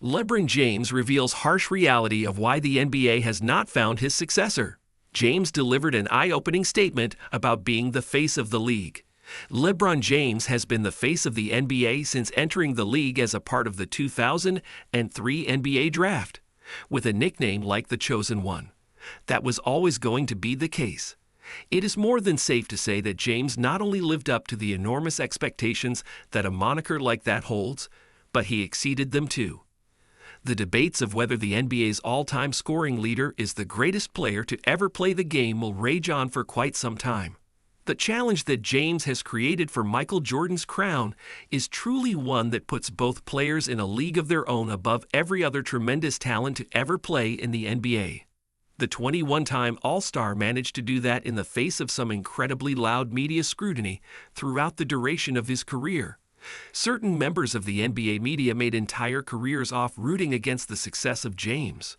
LeBron James reveals harsh reality of why the NBA has not found his successor. James delivered an eye-opening statement about being the face of the league. LeBron James has been the face of the NBA since entering the league as a part of the 2003 NBA draft, with a nickname like the Chosen One. That was always going to be the case. It is more than safe to say that James not only lived up to the enormous expectations that a moniker like that holds, but he exceeded them too. The debates of whether the NBA's all-time scoring leader is the greatest player to ever play the game will rage on for quite some time. The challenge that James has created for Michael Jordan's crown is truly one that puts both players in a league of their own above every other tremendous talent to ever play in the NBA. The 21-time All-Star managed to do that in the face of some incredibly loud media scrutiny throughout the duration of his career. Certain members of the NBA media made entire careers off rooting against the success of James.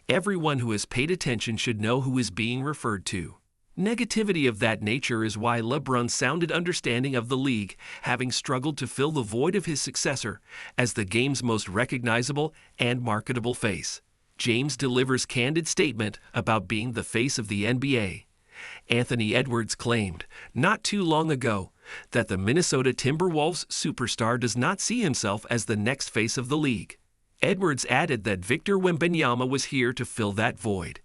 Everyone who has paid attention should know who is being referred to. Negativity of that nature is why LeBron sounded understanding of the league, having struggled to fill the void of his successor as the game's most recognizable and marketable face. James delivers candid statement about being the face of the NBA. Anthony Edwards claimed, not too long ago, that the Minnesota Timberwolves superstar does not see himself as the next face of the league. Edwards added that Victor Wembanyama was here to fill that void.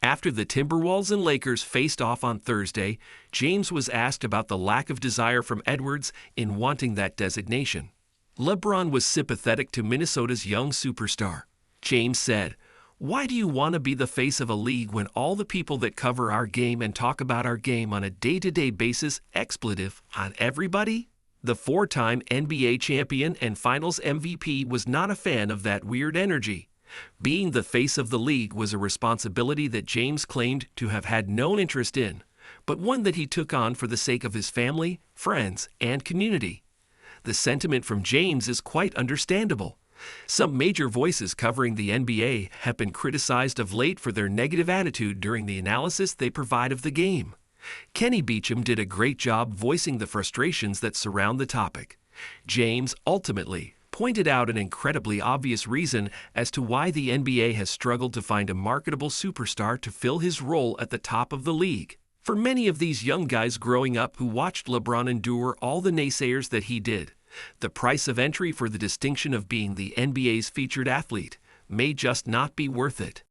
After the Timberwolves and Lakers faced off on Thursday, James was asked about the lack of desire from Edwards in wanting that designation. LeBron was sympathetic to Minnesota's young superstar. James said, "Why do you want to be the face of a league when all the people that cover our game and talk about our game on a day-to-day basis expletive on everybody?" The four-time NBA champion and Finals MVP was not a fan of that weird energy. Being the face of the league was a responsibility that James claimed to have had no interest in, but one that he took on for the sake of his family, friends, and community. The sentiment from James is quite understandable. Some major voices covering the NBA have been criticized of late for their negative attitude during the analysis they provide of the game. Kenny Beecham did a great job voicing the frustrations that surround the topic. James ultimately pointed out an incredibly obvious reason as to why the NBA has struggled to find a marketable superstar to fill his role at the top of the league. For many of these young guys growing up who watched LeBron endure all the naysayers that he did, the price of entry for the distinction of being the NBA's featured athlete may just not be worth it.